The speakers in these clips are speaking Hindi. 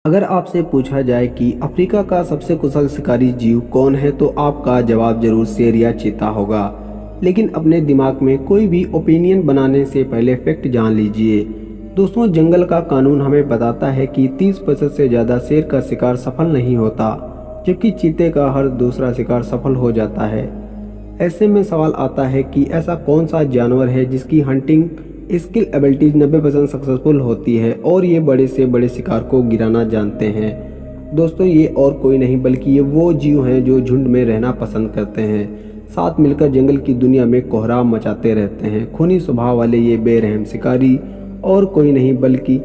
अगर आपसे पूछा जाए कि अफ्रीका का सबसे कुशल शिकारी जीव कौन है तो आपका जवाब जरूर शेर या चीता होगा। लेकिन अपने दिमाग में कोई भी ओपिनियन बनाने से पहले फैक्ट जान लीजिए। दोस्तों, जंगल का कानून हमें बताता है कि 30% से ज़्यादा शेर का शिकार सफल नहीं होता, जबकि चीते का हर दूसरा शिकार सफल हो जाता है। ऐसे में सवाल आता है कि ऐसा कौन सा जानवर है जिसकी हंटिंग स्किल एबिलिटीज 90% सक्सेसफुल होती है और ये बड़े से बड़े शिकार को गिराना जानते हैं। दोस्तों, ये और कोई नहीं बल्कि ये वो जीव हैं जो झुंड में रहना पसंद करते हैं, साथ मिलकर जंगल की दुनिया में कोहराम मचाते रहते हैं। खूनी स्वभाव वाले ये बेरहम शिकारी और कोई नहीं बल्कि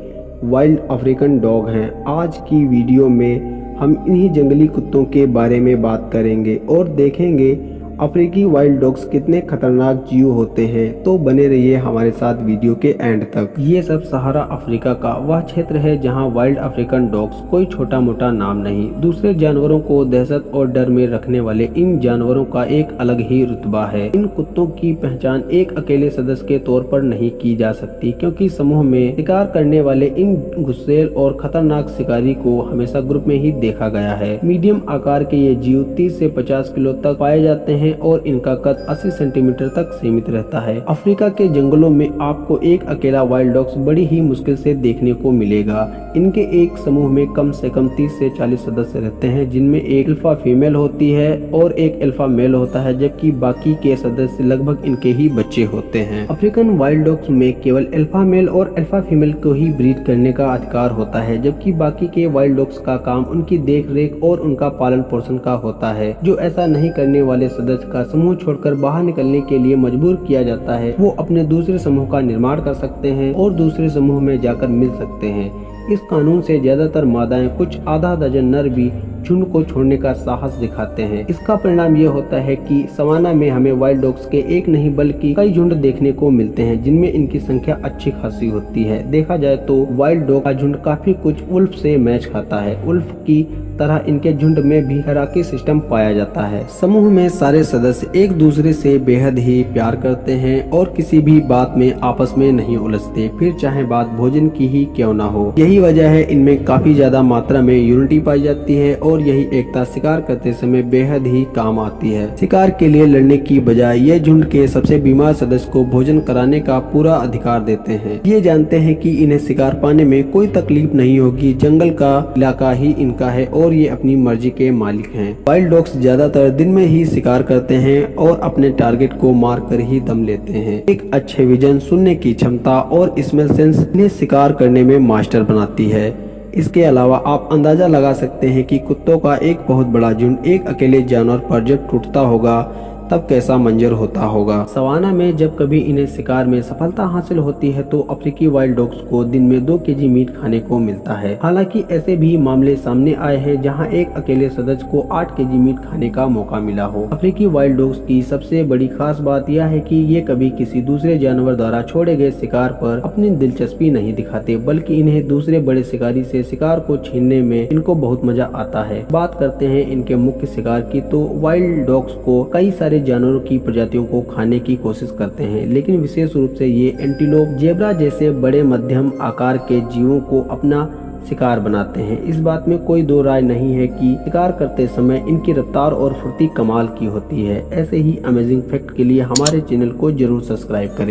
वाइल्ड अफ्रीकन डॉग हैं। आज की वीडियो में हम इन्हीं जंगली कुत्तों के बारे में बात करेंगे और देखेंगे अफ्रीकी वाइल्ड डॉग्स कितने खतरनाक जीव होते हैं। तो बने रहिए हमारे साथ वीडियो के एंड तक। ये सब सहारा अफ्रीका का वह क्षेत्र है जहां वाइल्ड अफ्रीकन डॉग्स कोई छोटा मोटा नाम नहीं। दूसरे जानवरों को दहशत और डर में रखने वाले इन जानवरों का एक अलग ही रुतबा है। इन कुत्तों की पहचान एक अकेले सदस्य के तौर पर नहीं की जा सकती, क्योंकि समूह में शिकार करने वाले इन गुस्सेल और खतरनाक शिकारी को हमेशा ग्रुप में ही देखा गया है। मीडियम आकार के ये जीव 30 से 50 किलो तक पाए जाते हैं और इनका कद 80 सेंटीमीटर तक सीमित रहता है। अफ्रीका के जंगलों में आपको एक अकेला वाइल्ड डॉग्स बड़ी ही मुश्किल से देखने को मिलेगा। इनके एक समूह में कम से कम 30 से 40 सदस्य रहते हैं, जिनमें एक अल्फा फीमेल होती है और एक अल्फा मेल होता है, जबकि बाकी के सदस्य लगभग इनके ही बच्चे होते हैं। अफ्रीकन वाइल्ड डॉग्स में केवल अल्फा मेल और अल्फा फीमेल को ही ब्रीड करने का अधिकार होता है, जबकि बाकी के वाइल्ड डॉग्स का काम उनकी देख रेख और उनका पालन पोषण का होता है। जो ऐसा नहीं करने वाले सदस्य का समूह छोड़कर बाहर निकलने के लिए मजबूर किया जाता है, वो अपने दूसरे समूह का निर्माण कर सकते हैं और दूसरे समूह में जाकर मिल सकते हैं। इस कानून से ज्यादातर मादाएं, कुछ आधा दर्जन नर भी झुंड को छोड़ने का साहस दिखाते हैं। इसका परिणाम ये होता है कि सवाना में हमें वाइल्ड डॉग्स के एक नहीं बल्कि कई झुंड देखने को मिलते हैं, जिनमें इनकी संख्या अच्छी खासी होती है। देखा जाए तो वाइल्ड डॉग का झुंड काफी कुछ उल्फ से मैच खाता है। उल्फ की तरह इनके झुंड में भी हायरार्की सिस्टम पाया जाता है। समूह में सारे सदस्य एक दूसरे से बेहद ही प्यार करते हैं और किसी भी बात में आपस में नहीं उलझते, फिर चाहे बात भोजन की ही क्यों ना हो। यही वजह है इनमें काफी ज्यादा मात्रा में यूनिटी पाई जाती है और यही एकता शिकार करते समय बेहद ही काम आती है। शिकार के लिए लड़ने की बजाय ये झुंड के सबसे बीमार सदस्य को भोजन कराने का पूरा अधिकार देते हैं। ये जानते हैं कि इन्हें शिकार पाने में कोई तकलीफ नहीं होगी, जंगल का इलाका ही इनका है और ये अपनी मर्जी के मालिक हैं। वाइल्ड डॉग्स ज्यादातर दिन में ही शिकार करते हैं और अपने टारगेट को मार कर ही दम लेते हैं। एक अच्छे विजन, सुनने की क्षमता और स्मेल सेंस इन्हें शिकार करने में मास्टर बनाती है। इसके अलावा आप अंदाजा लगा सकते हैं कि कुत्तों का एक बहुत बड़ा झुंड एक अकेले जानवर पर जब टूटता होगा तब कैसा मंजर होता होगा। सवाना में जब कभी इन्हें शिकार में सफलता हासिल होती है तो अफ्रीकी वाइल्ड डॉग्स को दिन में 2 केजी मीट खाने को मिलता है। हालांकि ऐसे भी मामले सामने आए हैं जहां एक अकेले सदस्य को 8 केजी मीट खाने का मौका मिला हो। अफ्रीकी वाइल्ड डॉग्स की सबसे बड़ी खास बात यह है कि ये कभी किसी दूसरे जानवर द्वारा छोड़े गए शिकार पर अपनी दिलचस्पी नहीं दिखाते, बल्कि इन्हें दूसरे बड़े शिकारी से शिकार को छीनने में इनको बहुत मजा आता है। बात करते हैं इनके मुख्य शिकार की, तो वाइल्ड डॉग्स को कई सारे जानवरों की प्रजातियों को खाने की कोशिश करते हैं, लेकिन विशेष रूप से ये एंटीलोप, जेब्रा जैसे बड़े मध्यम आकार के जीवों को अपना शिकार बनाते हैं। इस बात में कोई दो राय नहीं है कि शिकार करते समय इनकी रफ्तार और फुर्ती कमाल की होती है। ऐसे ही अमेजिंग फैक्ट के लिए हमारे चैनल को जरूर सब्सक्राइब करें।